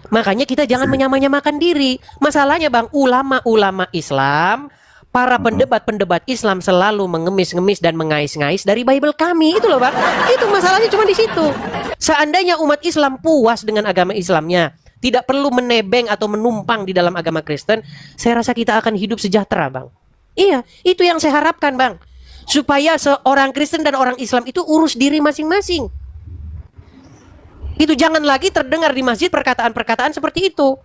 makanya kita jangan menyamakan diri. Masalahnya, Bang, ulama-ulama Islam, para pendebat-pendebat Islam selalu mengemis-ngemis dan mengais-ngais dari Bible kami. Itu loh, Bang. Itu masalahnya cuma di situ. Seandainya umat Islam puas dengan agama Islamnya, tidak perlu menebeng atau menumpang di dalam agama Kristen, saya rasa kita akan hidup sejahtera, Bang. Iya, itu yang saya harapkan, Bang. Supaya seorang Kristen dan orang Islam itu urus diri masing-masing. Itu jangan lagi terdengar di masjid perkataan-perkataan seperti itu.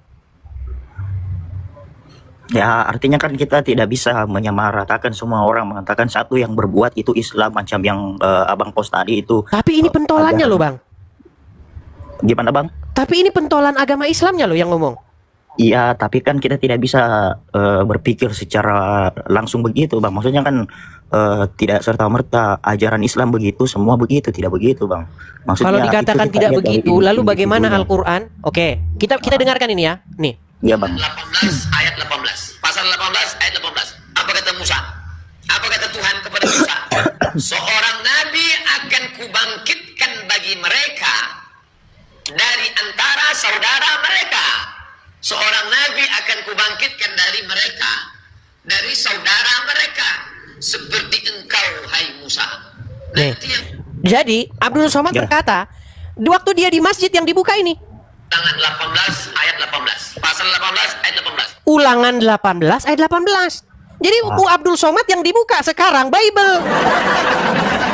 Ya, artinya kan kita tidak bisa menyamaratakan semua orang mengatakan satu yang berbuat itu Islam macam yang Abang post tadi itu. Tapi ini pentolannya loh, Bang. Gimana, Bang? Tapi ini pentolan agama Islamnya loh yang ngomong. Iya, tapi kan kita tidak bisa berpikir secara langsung begitu, Bang. Maksudnya kan tidak serta-merta ajaran Islam begitu, semua begitu, tidak begitu, Bang. Maksudnya kalau dikatakan tidak begitu, lalu bagaimana Al-Quran? Oke, kita dengarkan ini ya. Nih. Iya, Bang. 18 ayat 18. Pasal 18 ayat 18. Apa kata Musa? Apa kata Tuhan kepada Musa? Seorang nabi akan kubangkitkan bagi mereka dari antara saudara mereka. Seorang nabi akan kubangkitkan dari mereka, dari saudara mereka, seperti engkau, hai Musa. Jadi Abdul Somad berkata, waktu dia di masjid yang dibuka ini, Ulangan 18 ayat 18. Pasal 18 ayat 18. Ulangan 18 ayat 18. Jadi buku Abdul Somad yang dibuka sekarang Bible.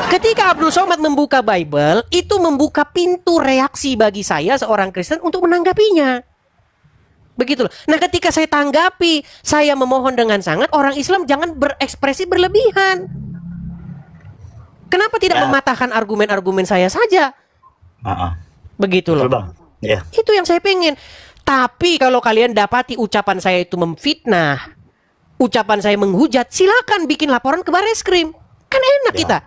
Ketika Abdul Somad membuka Bible, itu membuka pintu reaksi bagi saya seorang Kristen untuk menanggapinya. Begitu loh. Nah, ketika saya tanggapi, saya memohon dengan sangat, orang Islam jangan berekspresi berlebihan. Kenapa tidak mematahkan argumen-argumen saya saja? Begitu loh. Yeah. Itu yang saya pengen. Tapi kalau kalian dapati ucapan saya itu memfitnah, ucapan saya menghujat, silakan bikin laporan ke Bareskrim. Kan enak kita.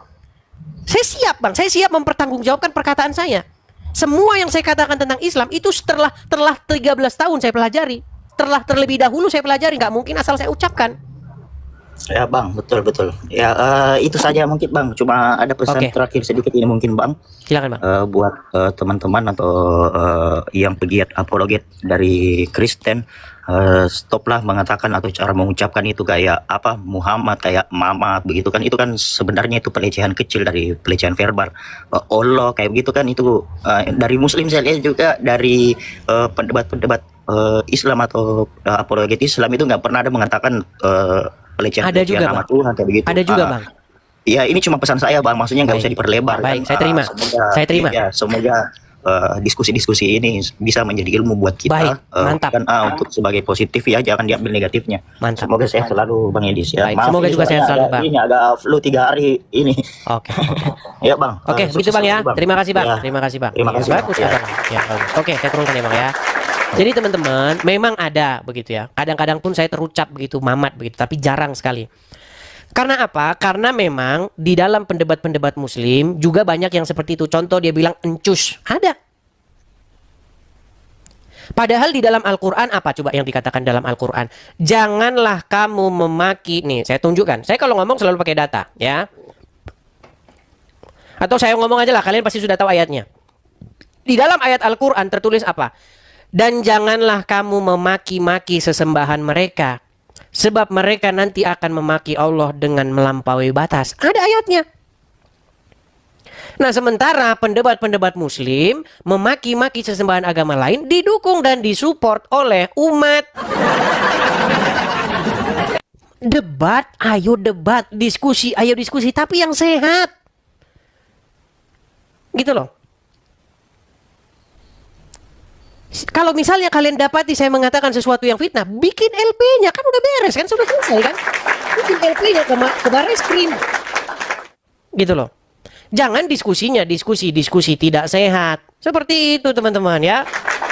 Saya siap, Bang. Saya siap mempertanggungjawabkan perkataan saya. Semua yang saya katakan tentang Islam itu setelah 13 tahun saya pelajari. Terlebih dahulu saya pelajari, nggak mungkin asal saya ucapkan. Ya Bang, betul betul. Ya itu saja mungkin Bang. Cuma ada pesan Oke. terakhir sedikit ini mungkin Bang. Silakan Bang. Buat teman-teman atau yang pegiat apologet dari Kristen, stoplah mengatakan atau cara mengucapkan itu kayak apa Muhammad, kayak Mamat begitu kan. Itu kan sebenarnya itu pelecehan kecil dari pelecehan verbal. Allah kayak begitu kan, itu dari Muslim saya lihat juga, dari pendebat-pendebat Islam atau apologet Islam itu nggak pernah ada mengatakan Ada juga, nama Bang. Tuhan kayak begitu. Ada juga, Bang. Ya ini cuma pesan saya Bang, maksudnya nggak Baik. usah diperlebar. Baik, kan. saya terima. Saya terima. Ya, semoga diskusi-diskusi ini bisa menjadi ilmu buat kita. Baik, mantap. Dan untuk sebagai positif ya, jangan diambil negatifnya. Mantap. Semoga sehat selalu Bang Edis ya. Baik, Maaf, semoga ini juga sehat suaranya selalu, agak Bang. Ini agak flu 3 hari ini. Oke. Ya Bang. Oke, begitu sukses Bang ya. terus, Bang. Terima kasih Bang. Ya. Terima kasih Bang. Terima kasih, Bagus Bang. ya, Bang. Ya, bagus. Oke, saya turunkan ya Bang ya. Jadi teman-teman, memang ada begitu ya. Kadang-kadang pun saya terucap begitu Mamat begitu, tapi jarang sekali. Karena apa? Karena memang di dalam pendebat-pendebat Muslim juga banyak yang seperti itu. Contoh dia bilang encus, ada. Padahal di dalam Al-Quran apa coba yang dikatakan dalam Al-Quran? Janganlah kamu memaki. Nih saya tunjukkan. Saya kalau ngomong selalu pakai data ya. Atau saya ngomong aja lah, kalian pasti sudah tahu ayatnya. Di dalam ayat Al-Quran tertulis apa? Dan janganlah kamu memaki-maki sesembahan mereka, sebab mereka nanti akan memaki Allah dengan melampaui batas. Ada ayatnya. Nah sementara pendebat-pendebat Muslim memaki-maki sesembahan agama lain didukung dan disupport oleh umat. Debat, ayo debat, diskusi, ayo diskusi, tapi yang sehat. Gitu loh. Kalau misalnya kalian dapati saya mengatakan sesuatu yang fitnah, bikin LP-nya, kan udah beres kan, sudah selesai kan. Bikin LP-nya ke Barreskrim. Gitu loh. Jangan diskusinya diskusi tidak sehat. Seperti itu teman-teman ya.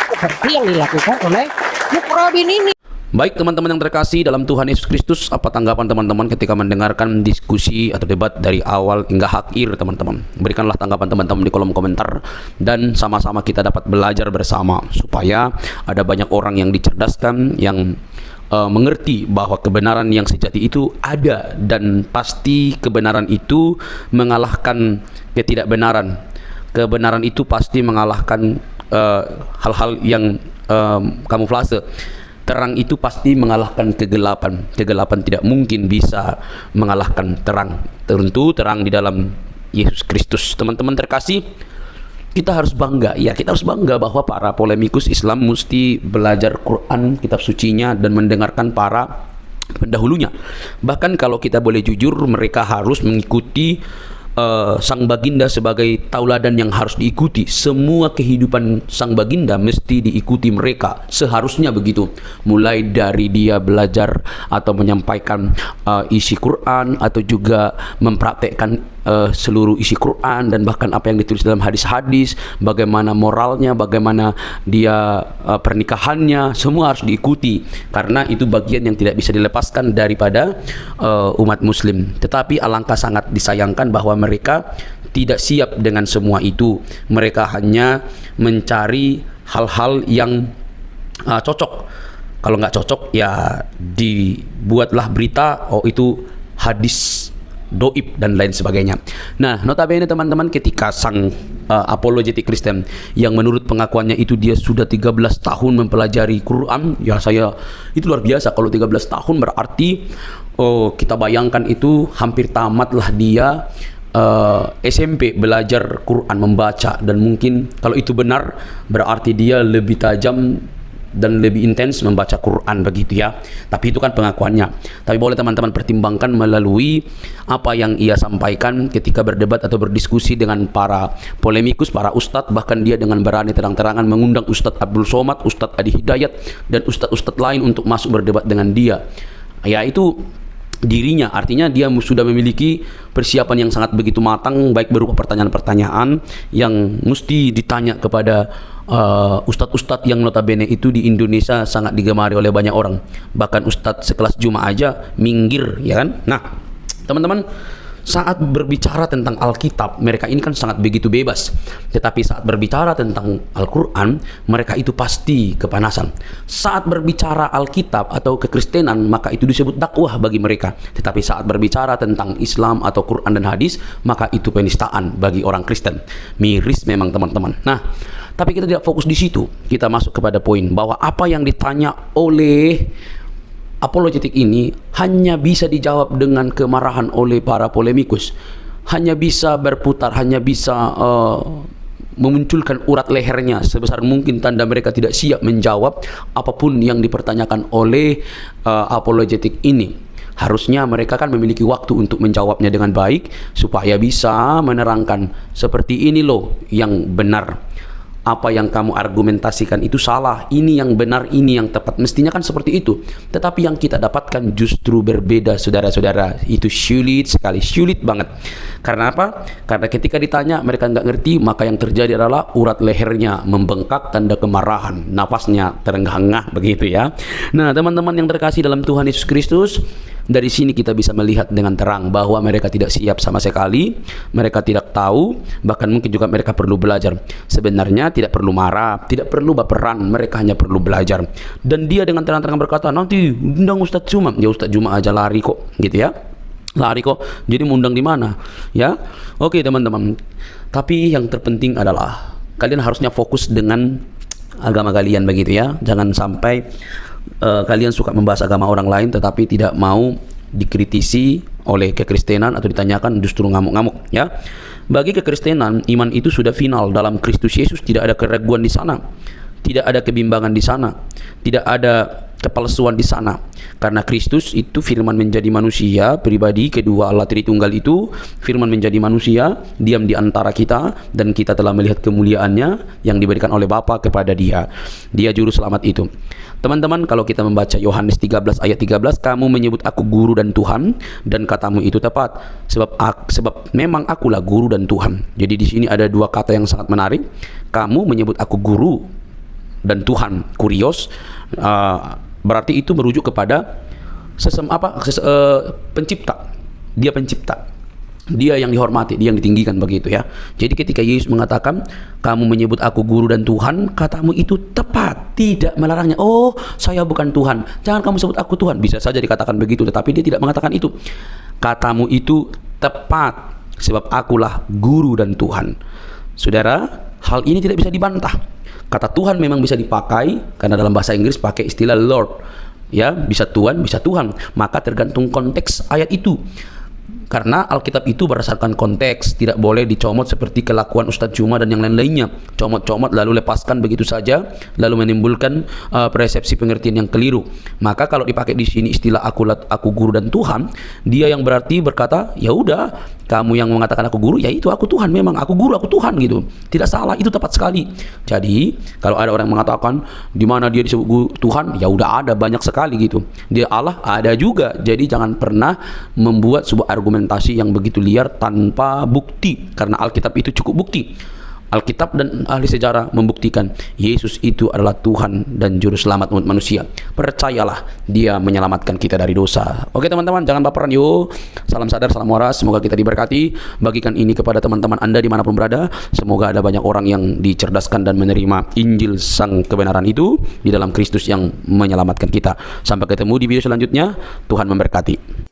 Seperti yang dilakukan oleh Mukrobin ini. Baik teman-teman yang terkasih dalam Tuhan Yesus Kristus, apa tanggapan teman-teman ketika mendengarkan diskusi atau debat dari awal hingga akhir teman-teman? Berikanlah tanggapan teman-teman di kolom komentar, dan sama-sama kita dapat belajar bersama supaya ada banyak orang yang dicerdaskan, yang mengerti bahwa kebenaran yang sejati itu ada, dan pasti kebenaran itu mengalahkan ketidakbenaran. Kebenaran itu pasti mengalahkan hal-hal yang kamuflase. Terang itu pasti mengalahkan kegelapan. Kegelapan tidak mungkin bisa mengalahkan terang. Tentu terang di dalam Yesus Kristus. Teman-teman terkasih, kita harus bangga. Ya, kita harus bangga bahwa para polemikus Islam mesti belajar Quran, kitab sucinya, dan mendengarkan para pendahulunya. Bahkan kalau kita boleh jujur, mereka harus mengikuti sang baginda sebagai tauladan yang harus diikuti. Semua kehidupan sang baginda mesti diikuti mereka, seharusnya begitu. Mulai dari dia belajar atau menyampaikan isi Quran, atau juga mempraktekkan seluruh isi Quran, dan bahkan apa yang ditulis dalam hadis-hadis, bagaimana moralnya, bagaimana dia pernikahannya, semua harus diikuti, karena itu bagian yang tidak bisa dilepaskan daripada umat Muslim. Tetapi alangkah sangat disayangkan bahwa mereka tidak siap dengan semua itu. Mereka hanya mencari hal-hal yang cocok. Kalau nggak cocok ya dibuatlah berita, oh itu hadis doib dan lain sebagainya. Nah, notabene teman-teman, ketika sang apologetik Kristen yang menurut pengakuannya itu dia sudah 13 tahun mempelajari Quran, ya saya itu luar biasa. Kalau 13 tahun berarti kita bayangkan itu hampir tamatlah dia SMP belajar Quran, membaca, dan mungkin kalau itu benar berarti dia lebih tajam dan lebih intens membaca Quran begitu ya. Tapi itu kan pengakuannya. Tapi boleh teman-teman pertimbangkan melalui apa yang ia sampaikan ketika berdebat atau berdiskusi dengan para polemikus, para ustadz. Bahkan dia dengan berani terang-terangan mengundang Ustadz Abdul Somad, Ustadz Adi Hidayat, dan ustadz-ustadz lain untuk masuk berdebat dengan dia. Ya itu dirinya, artinya dia sudah memiliki persiapan yang sangat begitu matang, baik berupa pertanyaan-pertanyaan yang mesti ditanya kepada ustadz-ustadz yang notabene itu di Indonesia sangat digemari oleh banyak orang. Bahkan ustadz sekelas Juma aja minggir, ya kan? Nah, teman-teman, Saat berbicara tentang Alkitab, mereka ini kan sangat begitu bebas. Tetapi saat berbicara tentang Al-Quran, mereka itu pasti kepanasan. Saat berbicara Alkitab atau kekristenan, maka itu disebut dakwah bagi mereka. Tetapi saat berbicara tentang Islam atau Quran dan hadis, maka itu penistaan bagi orang Kristen. Miris memang teman-teman. Nah, tapi kita tidak fokus di situ. Kita masuk kepada poin bahwa apa yang ditanya oleh apologetik ini hanya bisa dijawab dengan kemarahan oleh para polemikus, hanya bisa berputar, hanya bisa memunculkan urat lehernya sebesar mungkin, tanda mereka tidak siap menjawab apapun yang dipertanyakan oleh apologetik ini. Harusnya mereka kan memiliki waktu untuk menjawabnya dengan baik supaya bisa menerangkan seperti ini loh yang benar. Apa yang kamu argumentasikan itu salah, ini yang benar, ini yang tepat. Mestinya kan seperti itu. Tetapi yang kita dapatkan justru berbeda, saudara-saudara. Itu sulit sekali, sulit banget. Karena apa? Karena ketika ditanya mereka nggak ngerti, maka yang terjadi adalah urat lehernya membengkak, tanda kemarahan, napasnya terenggah-enggah begitu ya. Nah, teman-teman yang terkasih dalam Tuhan Yesus Kristus, dari sini kita bisa melihat dengan terang bahwa mereka tidak siap sama sekali, mereka tidak tahu, bahkan mungkin juga mereka perlu belajar. Sebenarnya tidak perlu marah, tidak perlu baperan, mereka hanya perlu belajar. Dan dia dengan terang-terang berkata, nanti undang Ustadz Juma. Ya Ustadz Juma aja lari kok, gitu ya. Lari kok, jadi mau undang di mana? Ya, oke teman-teman. Tapi yang terpenting adalah kalian harusnya fokus dengan agama kalian begitu ya. Jangan sampai kalian suka membahas agama orang lain tetapi tidak mau dikritisi oleh kekristenan atau ditanyakan justru ngamuk-ngamuk ya. Bagi kekristenan, iman itu sudah final dalam Kristus Yesus, tidak ada keraguan di sana, tidak ada kebimbangan di sana, tidak ada kepalsuan di sana. Karena Kristus itu firman menjadi manusia, pribadi kedua Allah Tritunggal itu firman menjadi manusia, diam di antara kita, dan kita telah melihat kemuliaannya yang diberikan oleh Bapa kepada dia. Dia juru selamat itu. Teman-teman, kalau kita membaca Yohanes 13 ayat 13, kamu menyebut aku guru dan Tuhan, dan katamu itu tepat, sebab memang akulah guru dan Tuhan. Jadi di sini ada dua kata yang sangat menarik. Kamu menyebut aku guru dan Tuhan, kurios, berarti itu merujuk kepada pencipta. Dia pencipta, dia yang dihormati, dia yang ditinggikan begitu ya. Jadi ketika Yesus mengatakan kamu menyebut aku guru dan Tuhan, katamu itu tepat, tidak melarangnya. Oh, saya bukan Tuhan, jangan kamu sebut aku Tuhan. Bisa saja dikatakan begitu, tetapi dia tidak mengatakan itu. Katamu itu tepat, sebab akulah guru dan Tuhan. Saudara, hal ini tidak bisa dibantah. Kata Tuhan memang bisa dipakai, karena dalam bahasa Inggris pakai istilah Lord ya, bisa Tuhan, bisa Tuhan. Maka tergantung konteks ayat itu. Karena Alkitab itu berdasarkan konteks, tidak boleh dicomot seperti kelakuan Ustadz Juma dan yang lain-lainnya. Comot-comot lalu lepaskan begitu saja, lalu menimbulkan persepsi pengertian yang keliru. Maka kalau dipakai di sini istilah aku guru dan Tuhan, dia yang berarti berkata, ya udah, kamu yang mengatakan aku guru, ya itu aku Tuhan, memang aku guru, aku Tuhan gitu. Tidak salah, itu tepat sekali. Jadi kalau ada orang yang mengatakan di mana dia disebut guru Tuhan, ya udah ada banyak sekali gitu. Dia Allah ada juga. Jadi jangan pernah membuat sebuah argumentasi yang begitu liar tanpa bukti, karena Alkitab itu cukup bukti. Alkitab dan ahli sejarah membuktikan Yesus itu adalah Tuhan dan juru selamat umat manusia. Percayalah, dia menyelamatkan kita dari dosa. Oke teman-teman, jangan baperan yuk. Salam sadar, salam waras, semoga kita diberkati. Bagikan ini kepada teman-teman Anda dimanapun berada. Semoga ada banyak orang yang dicerdaskan dan menerima Injil sang kebenaran itu di dalam Kristus yang menyelamatkan kita. Sampai ketemu di video selanjutnya. Tuhan memberkati.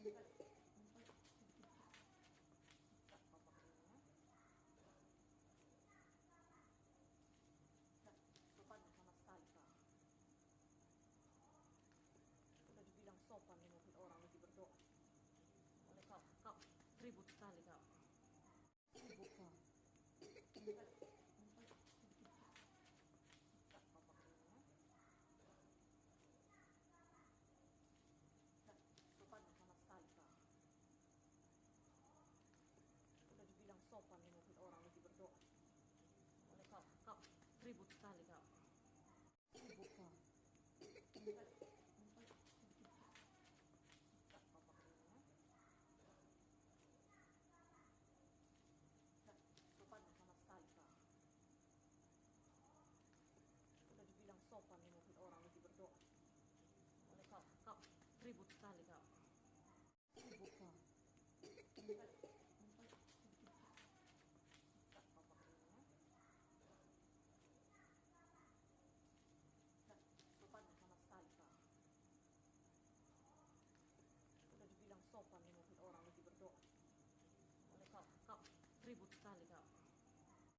Sopan sama sekali kau. Udah dibilang sopan di mobil orang lagi berdoa. Oleh kau ribut sekali kau. Sibuk kau. Sopan sama sekali kau. Udah dibilang sopan di mobil orang lagi berdoa. Oleh kau ribut sekali kau. Sibuk kau. Sopan sama sekali kau. Udah dibilang sopan di mobil orang lagi berdoa. Oleh kau ribut sekali kau. Sibuk kau.